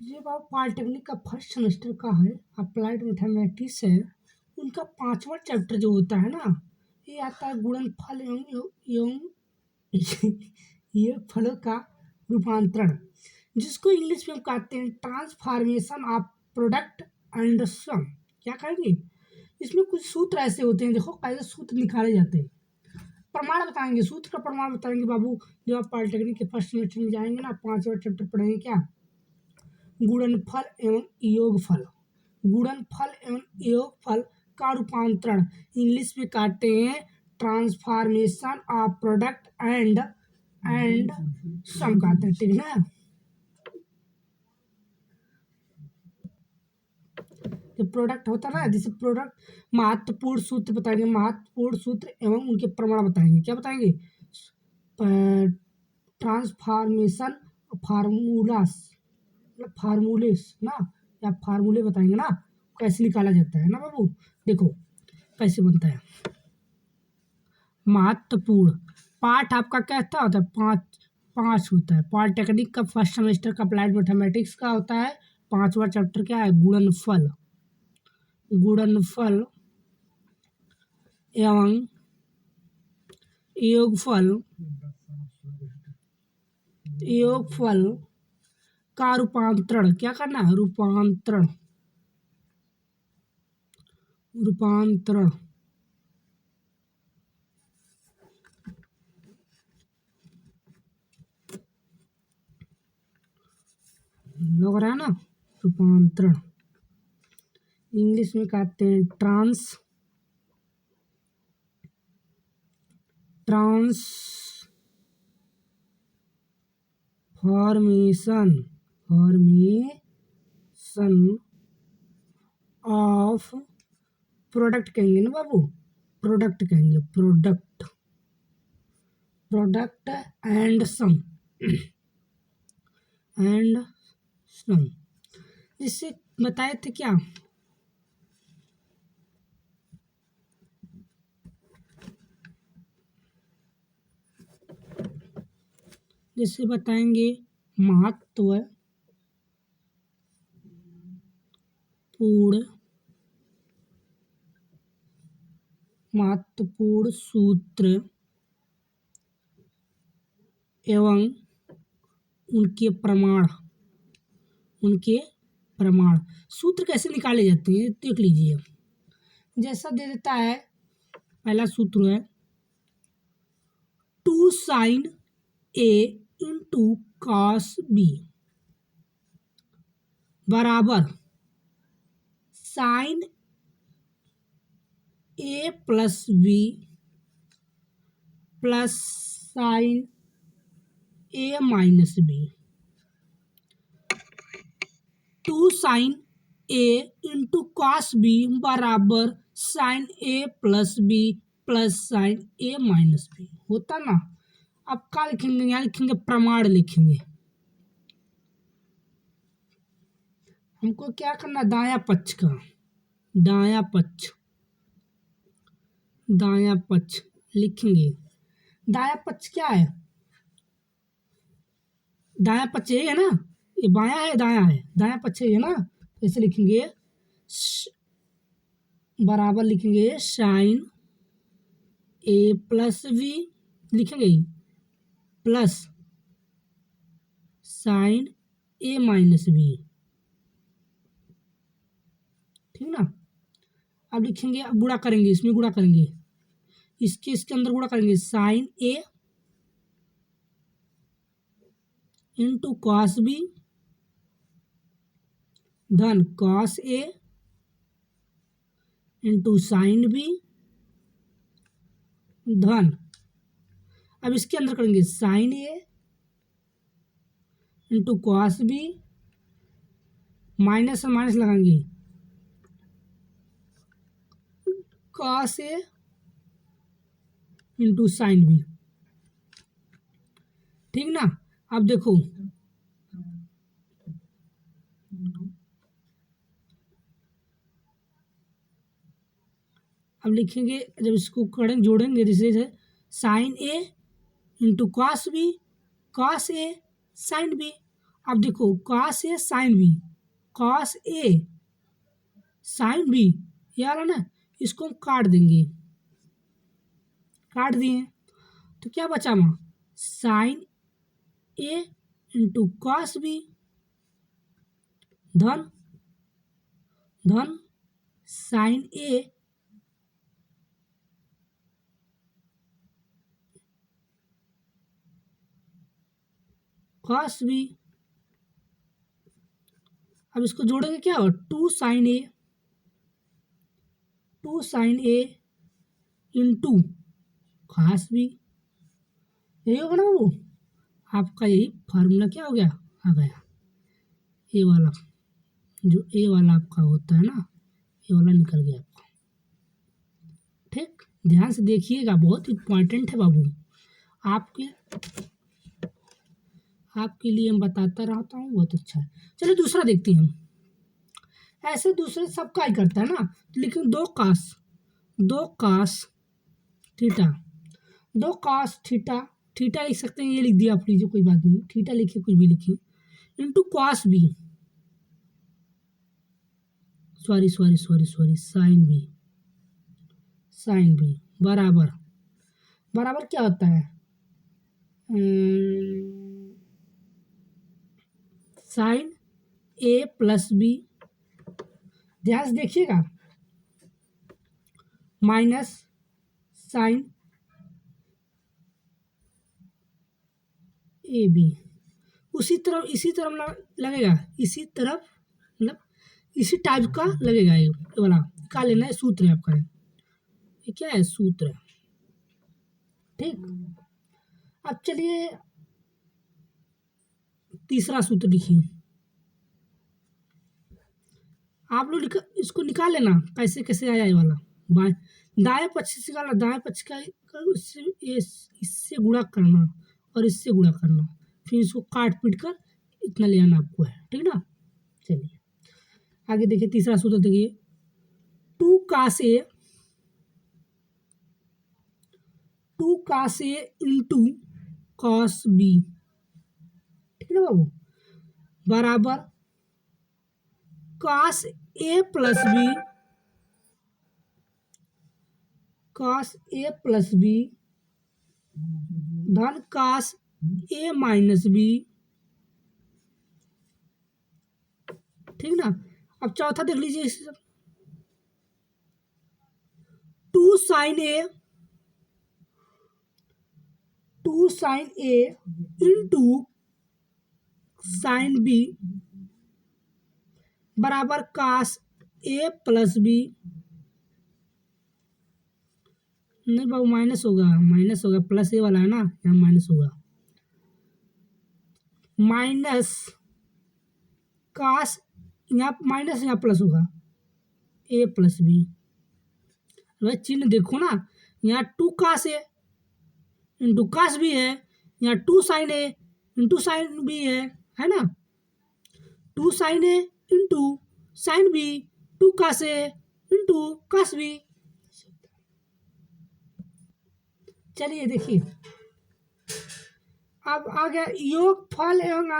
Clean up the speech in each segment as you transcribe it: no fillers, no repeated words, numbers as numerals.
ये बात पॉलिटेक्निक का फर्स्ट सेमेस्टर का है, अप्लाइड मैथमेटिक्स है। उनका 5वां चैप्टर जो होता है ना, ये आता है गुणनफल एवं ये फलों का रूपांतरण, जिसको इंग्लिश में हम कहते हैं transformation of product and sum. क्या कहेंगे? इसमें कुछ सूत्र ऐसे होते हैं, देखो कैसे सूत्र निकाले जाते हैं। प्रमाण बताएंगे, सूत्र का प्रमाण बताएंगे बाबू। जब आप पॉलिटेक्निक के फर्स्ट सेमेस्टर में जाएंगे ना, 5वां चैप्टर पढ़ेंगे क्या? गुणनफल एवं योगफल। गुणनफल एवं योगफल का रूपांतरण इंग्लिश में कहते हैं transformation of product and sum कहते हैं, ठीक है ना। जो प्रोडक्ट होता है ना, जैसे प्रोडक्ट, महत्वपूर्ण सूत्र बताएंगे, महत्वपूर्ण सूत्र एवं उनके प्रमाण बताएंगे। क्या बताएंगे? ट्रांसफॉर्मेशन फार्मूलास, फार्मूलेस ना, या फार्मूले बताएंगे ना, कैसे निकाला जाता है ना बाबू। देखो कैसे बनता है। महत्वपूर्ण पाठ आपका कैसा होता है? पाँच होता है। पॉलिटेक्निक का फर्स्ट सेमेस्टर का अप्लाइड मैथमेटिक्स का होता है 5वां चैप्टर। क्या है? गुणनफल। गुणनफल एवं योगफल, योगफल का रूपांतरण। क्या करना है? रूपांतरण, रूपांतरण। लग रहा है ना? रूपांतरण इंग्लिश में कहते हैं फॉर्मेशन ऑफ प्रोडक्ट कहेंगे ना बाबू, प्रोडक्ट कहेंगे, प्रोडक्ट एंड सम, जिससे बताए थे क्या? जिससे बताएंगे महत्वपूर्ण सूत्र एवं उनके प्रमाण सूत्र कैसे निकाले जाते हैं देख लीजिए। जैसा दे देता है, पहला सूत्र है 2 sin A into cos B बराबर sin A plus B plus sin A minus B। 2 sin A into cos B बराबर sin A plus B plus sin A minus B होता ना। अब क्या लिखेंगे? यहाँ लिखेंगे प्रमाण लिखेंगे। हमको क्या करना? दाया पक्ष का, दाया पक्ष लिखेंगे। दाया पक्ष क्या है? दाया पक्ष ये है ना, ये बाया है, दाया है, दाया पक्ष ये है ना। ऐसे लिखेंगे बराबर लिखेंगे साइन ए प्लस बी लिखेंगे प्लस साइन ए माइनस बी, ठीक ना। अब लिखेंगे, अब गुणा करेंगे, इसमें गुणा करेंगे, इसके अंदर गुणा करेंगे sign A into cos B धन कॉस ए इंटू साइन बी धन, अब इसके अंदर करेंगे sign A into cos B minus से माइनस लगाएंगे cos A into sine B, ठीक ना। अब देखो अब लिखेंगे, जब इसको करेंगे जोड़ेंगे जैसे sign A into cos B, cos A sine B. अब देखो cos A sine B, cos A sine B, ये वाला ना, इसको हम काट देंगे, काट दिए तो क्या बचा वहाँ, sign A into cos B, धन धन साइन ए कॉस बी। अब इसको जोड़ेंगे क्या हो, two sine A into cos B, यही होगा ना बाबू, आपका यही फार्मूला क्या हो गया, आ गया। ए वाला, जो ए वाला आपका होता है ना, ये वाला निकल गया आपका। ठीक, ध्यान से देखिएगा, बहुत इंपॉर्टेंट है बाबू, आपके आपके लिए हम बताता रहता हूँ, बहुत अच्छा है। चलिए दूसरा देखते हैं हम। ऐसे दूसरे सबका ही करता है ना, लेकिन दो कास थीटा, दो कास थीटा, थीटा लिख सकते हैं, ये लिख दिया आप लीजिए, कोई बात नहीं, थीटा लिखिए, कुछ भी लिखिए, into cos B, sorry sine B बराबर, बराबर क्या होता है, साइन ए प्लस बी, ध्यान से देखिएगा, माइनस साइन ए बी, इसी तरफ लगेगा, इसी तरफ, मतलब इसी टाइप का लगेगा, ये वाला क्या लेना है, सूत्र है आपका, ये क्या है, सूत्र है। ठीक, अब चलिए तीसरा सूत्र लिखिए, आप लोग इसको निकाल लेना, कैसे कैसे आया ये वाला, बाएं दाएं पक्ष से निकालना, दाएं पक्ष का इससे गुणा करना और इससे गुणा करना, फिर इसको काट पीट कर इतना ले आना आपको है, ठीक ना। चलिए आगे देखिए, तीसरा सूत्र देखिए, two cos A into cos B, ठीक है बाबू, बराबर कॉस ए प्लस बी धन कॉस ए माइनस बी, ठीक ना। अब चौथा देख लीजिए, two sine A into sine B बराबर कॉस ए प्लस बी, नहीं बाबू माइनस होगा, प्लस ए वाला है ना, यहाँ माइनस होगा, माइनस कॉस, यहाँ माइनस यहाँ प्लस होगा, ए प्लस बी, भाई चिन्ह देखो ना, यहाँ two cos A into cos B है, यहाँ two sine A into sine B है ना, two sine A into sine B, two cos A into cos B. चलिए देखिए, अब आ गया योगफल एवं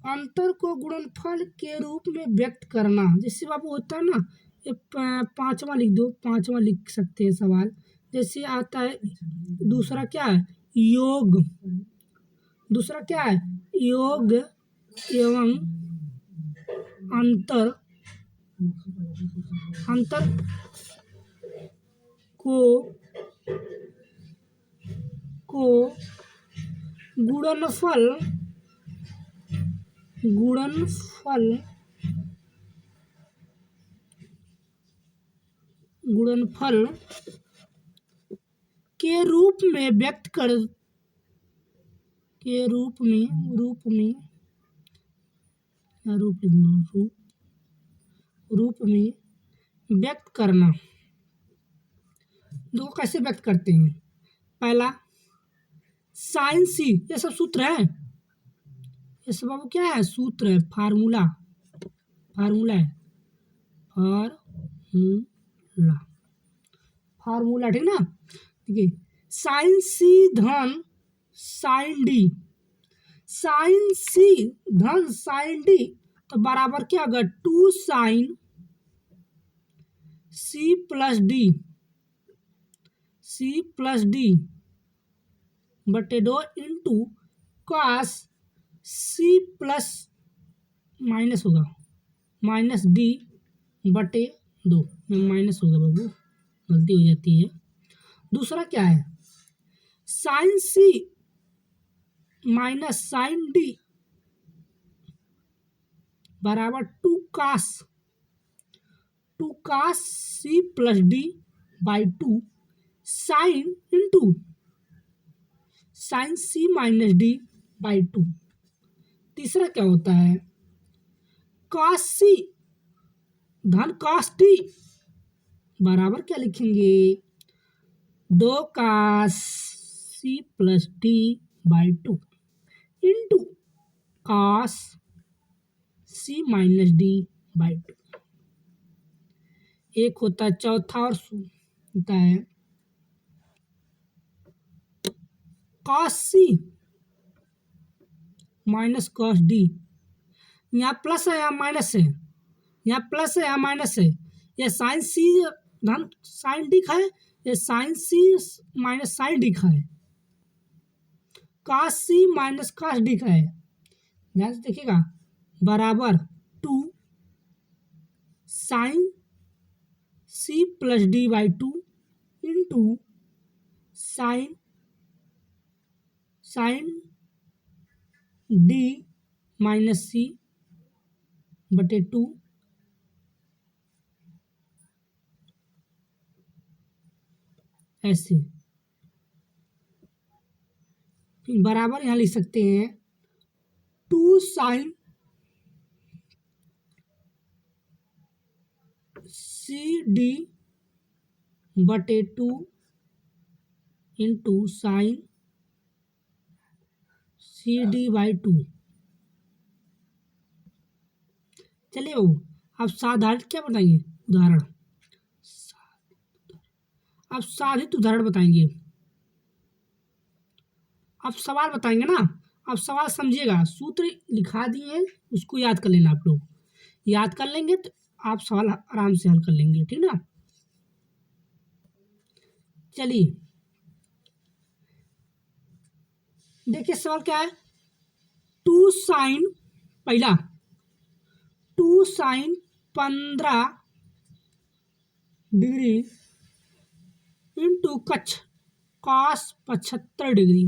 अंतर को गुणनफल के रूप में व्यक्त करना, जैसे बाबू होता है ना, ये पांचवा लिख दो, पांचवा लिख सकते हैं सवाल, जैसे आता है दूसरा क्या है, योग, दूसरा क्या है, योग एवं अंतर को गुणनफल के रूप में व्यक्त कर, के रूप में व्यक्त करना। दो कैसे व्यक्त करते हैं, पहला साइन सी, ये सब सूत्र है, ये सब बाबू क्या है, सूत्र है, फार्मूला है, फार्मूला, ठीक ना। देखिए साइन सी धन साइन डी, साइन सी धन साइन डी तो बराबर क्या होगा, 2 sine C plus D, C plus D बटे 2 into cos C plus minus होगा माइनस डी बटे 2, माइनस होगा बाबू, गलती हो जाती है। दूसरा क्या है, sine C minus sine D बराबर 2 cos C plus D by 2 sine into sine C minus D by 2। तीसरा क्या होता है, कॉस सी धन कॉस डी बराबर क्या लिखेंगे, 2 cos C plus D by 2 into cos C minus D by 2। एक होता है चौथा और होता है cos C minus cos D, यहाँ प्लस है यहाँ माइनस है, यहाँ प्लस है यहाँ माइनस है, यह साइन सी धन साइन डी का है, यह sine C minus sine D का है, cos C minus cos D का है। ध्यान से देखिएगा, बराबर 2 sine C plus D by 2 into sine sine D minus C बटे 2 ऐसे। फिर बराबर यहाँ लिख सकते हैं 2 साइन सी डी बटे 2 into sine C D by 2। चलिए बाबू, आप साधारण क्या बताएंगे, उदाहरण, आप साधित उदाहरण बताएंगे, आप सवाल बताएंगे ना, आप सवाल समझिएगा, सूत्र लिखा दिए उसको याद कर लेना, आप लोग याद कर लेंगे तो आप सवाल आराम से हल कर लेंगे, ठीक ना। चलिए देखिए सवाल क्या है, 2 साइन पहला 2 साइन 15 डिग्री इंटू कच्छ कॉस 75 डिग्री